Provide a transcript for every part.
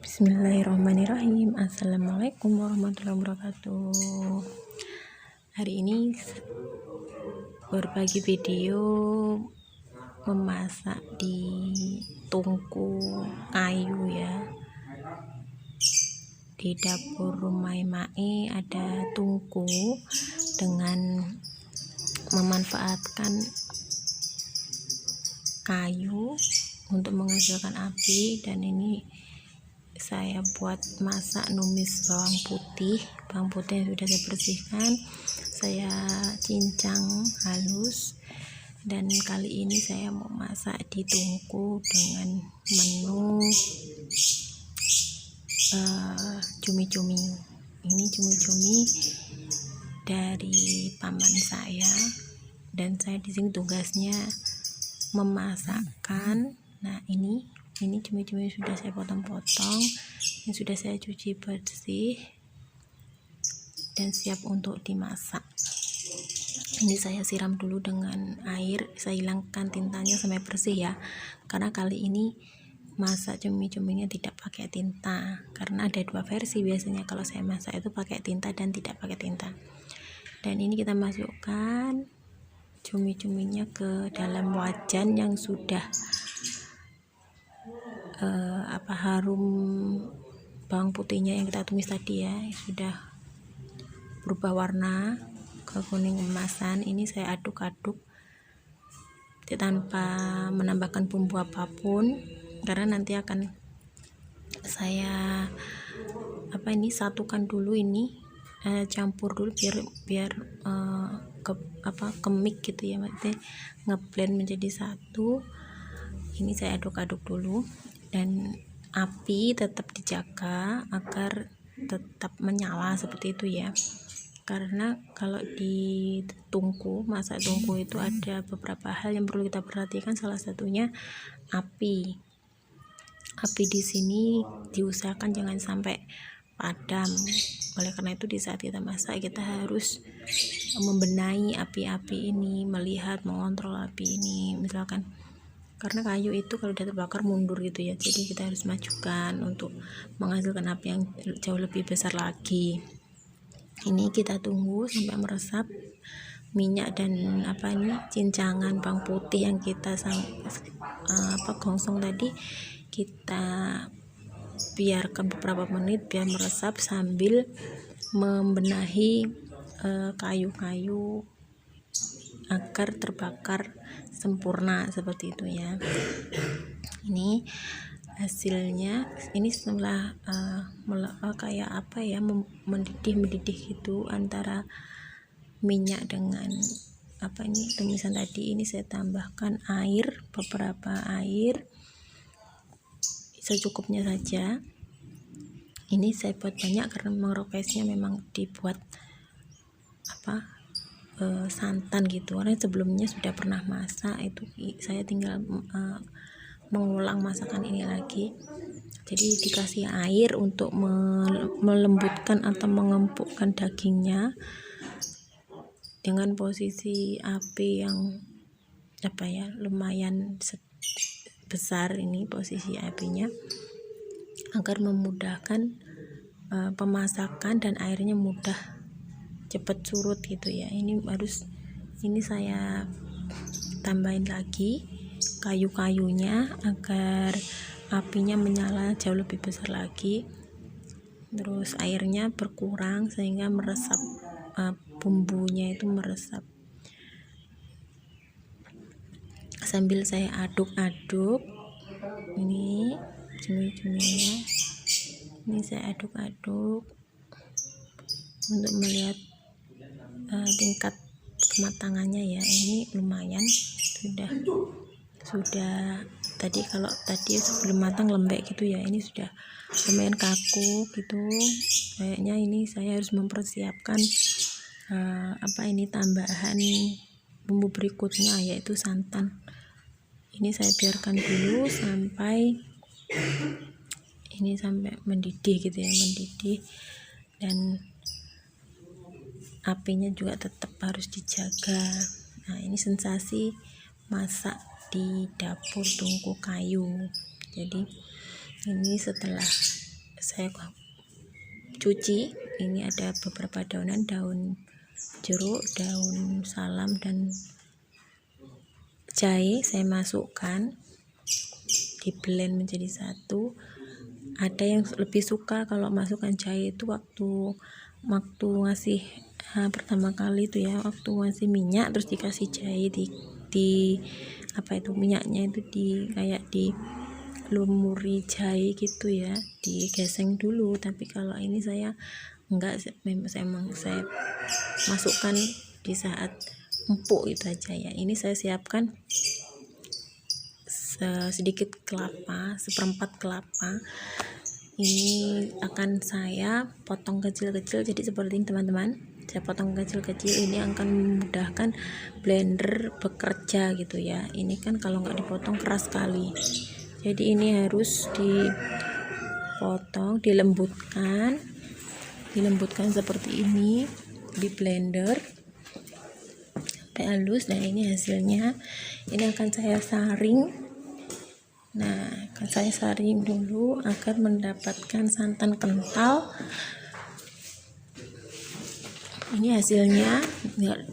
Bismillahirrahmanirrahim. Assalamualaikum warahmatullahi wabarakatuh. Hari ini berbagi video memasak di tungku kayu ya. Di dapur rumah Mae ada tungku dengan memanfaatkan kayu untuk menghasilkan api, dan ini saya buat masak numis bawang putih yang sudah saya bersihkan, saya cincang halus, dan kali ini saya mau masak di tungku dengan menu cumi-cumi. Ini cumi-cumi dari paman saya, dan saya di sini tugasnya memasakkan. Nah, ini cumi-cumi sudah saya potong-potong, yang sudah saya cuci bersih dan siap untuk dimasak. Ini saya siram dulu dengan air, saya hilangkan tintanya sampai bersih ya, karena kali ini masak cumi-cuminya tidak pakai tinta, karena ada dua versi biasanya kalau saya masak itu pakai tinta dan tidak pakai tinta. Dan ini kita masukkan cumi-cuminya ke dalam wajan yang sudah harum bawang putihnya yang kita tumis tadi ya, sudah berubah warna ke kuning emasan. Ini saya aduk-aduk tanpa menambahkan bumbu apapun, karena nanti akan saya satukan dulu, ini campur dulu biar kemik gitu ya, maksudnya ngeblend menjadi satu. Ini saya aduk-aduk dulu, dan api tetap dijaga agar tetap menyala seperti itu ya, karena kalau di masak tungku itu ada beberapa hal yang perlu kita perhatikan. Salah satunya api di sini diusahakan jangan sampai padam. Oleh karena itu di saat kita masak kita harus membenahi api ini, melihat, mengontrol api ini, misalkan karena kayu itu kalau udah terbakar mundur gitu ya, jadi kita harus majukan untuk menghasilkan api yang jauh lebih besar lagi. Ini kita tunggu sampai meresap minyak dan cincangan bawang putih yang kita gongsong tadi. Kita biarkan beberapa menit biar meresap sambil membenahi kayu-kayu agar terbakar sempurna seperti itu ya. Ini hasilnya. Ini setelah mendidih gitu antara minyak dengan tumisan tadi. Ini saya tambahkan air, beberapa air secukupnya saja. Ini saya buat banyak karena memang rokesnya memang dibuat santan gitu, karena sebelumnya sudah pernah masak itu, saya tinggal mengulang masakan ini lagi. Jadi dikasih air untuk melembutkan atau mengempukkan dagingnya dengan posisi api yang lumayan besar. Ini posisi apinya agar memudahkan pemasakan dan airnya mudah cepat surut gitu ya. Ini saya tambahin lagi kayu-kayunya agar apinya menyala jauh lebih besar lagi, terus airnya berkurang sehingga meresap, bumbunya itu meresap. Sambil saya aduk-aduk ini cumi-cuminya, ini saya aduk-aduk untuk melihat tingkat kematangannya ya. Ini lumayan sudah tadi, kalau tadi sebelum matang lembek gitu ya, ini sudah lumayan kaku gitu kayaknya. Ini saya harus mempersiapkan tambahan bumbu berikutnya, yaitu santan. Ini saya biarkan dulu sampai mendidih gitu ya, dan apinya juga tetap harus dijaga. Nah, ini sensasi masak di dapur tungku kayu. Jadi ini setelah saya cuci. Ini ada beberapa daunan, daun jeruk, daun salam, dan jahe. Saya masukkan, di blend menjadi satu. Ada yang lebih suka kalau masukkan jahe itu waktu ngasih pertama kali itu ya, waktu ngasih minyak terus dikasih jahe di apa itu, minyaknya itu kayak di lumuri jahe gitu ya, digeseng dulu. Tapi kalau ini saya enggak, saya masukkan di saat empuk itu aja ya. Ini saya siapkan sedikit kelapa, seperempat kelapa. Ini akan saya potong kecil-kecil, jadi seperti ini teman-teman. Saya potong kecil-kecil, ini akan memudahkan blender bekerja gitu ya. Ini kan kalau nggak dipotong keras sekali, jadi ini harus dipotong, dilembutkan seperti ini di blender sampai halus. Dan ini hasilnya. Ini akan saya saring. Nah, akan saya saring dulu agar mendapatkan santan kental. Ini hasilnya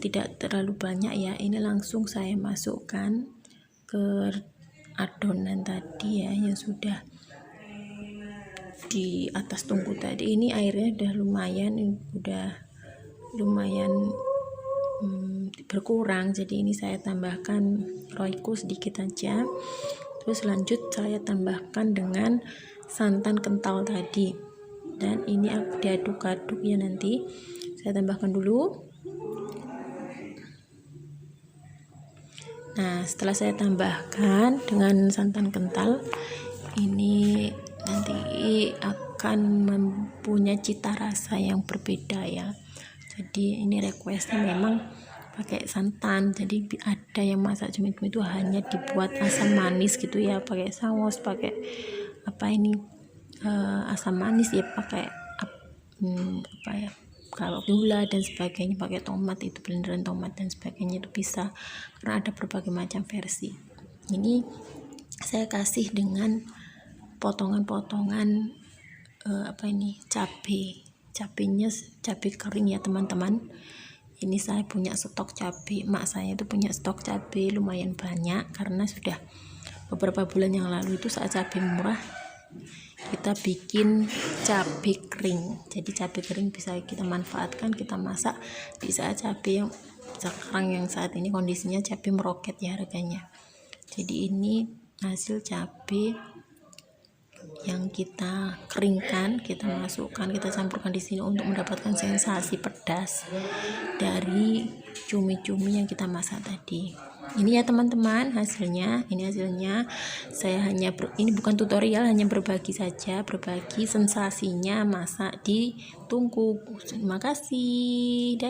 tidak terlalu banyak ya. Ini langsung saya masukkan ke adonan tadi ya, yang sudah di atas tungku tadi. Ini airnya udah lumayan berkurang, jadi ini saya tambahkan Royco sedikit aja. Terus lanjut saya tambahkan dengan santan kental tadi, dan ini diaduk-aduk ya. Nanti saya tambahkan dulu. Nah, setelah saya tambahkan dengan santan kental, ini nanti akan mempunyai cita rasa yang berbeda ya. Jadi ini requestnya memang pakai santan. Jadi ada yang masak cumi-cumi itu hanya dibuat asam manis gitu ya, pakai saus, pakai asam manis ya, pakai kalau gula dan sebagainya, pakai tomat, itu blenderan tomat dan sebagainya, itu bisa, karena ada berbagai macam versi. Ini saya kasih dengan potongan-potongan cabenya, cabai kering ya teman-teman. Ini saya punya stok cabai, mak saya itu punya stok cabai lumayan banyak, karena sudah beberapa bulan yang lalu itu saat cabai murah kita bikin cabai kering. Jadi cabai kering bisa kita manfaatkan, kita masak di saat cabai yang sekarang, yang saat ini kondisinya cabai meroket ya harganya. Jadi ini hasil cabai yang kita keringkan, kita masukkan, kita campurkan di sini untuk mendapatkan sensasi pedas dari cumi-cumi yang kita masak tadi. Ini ya teman-teman hasilnya. Ini hasilnya. Saya ini bukan tutorial, hanya berbagi saja, berbagi sensasinya masak di tungku. Terima kasih.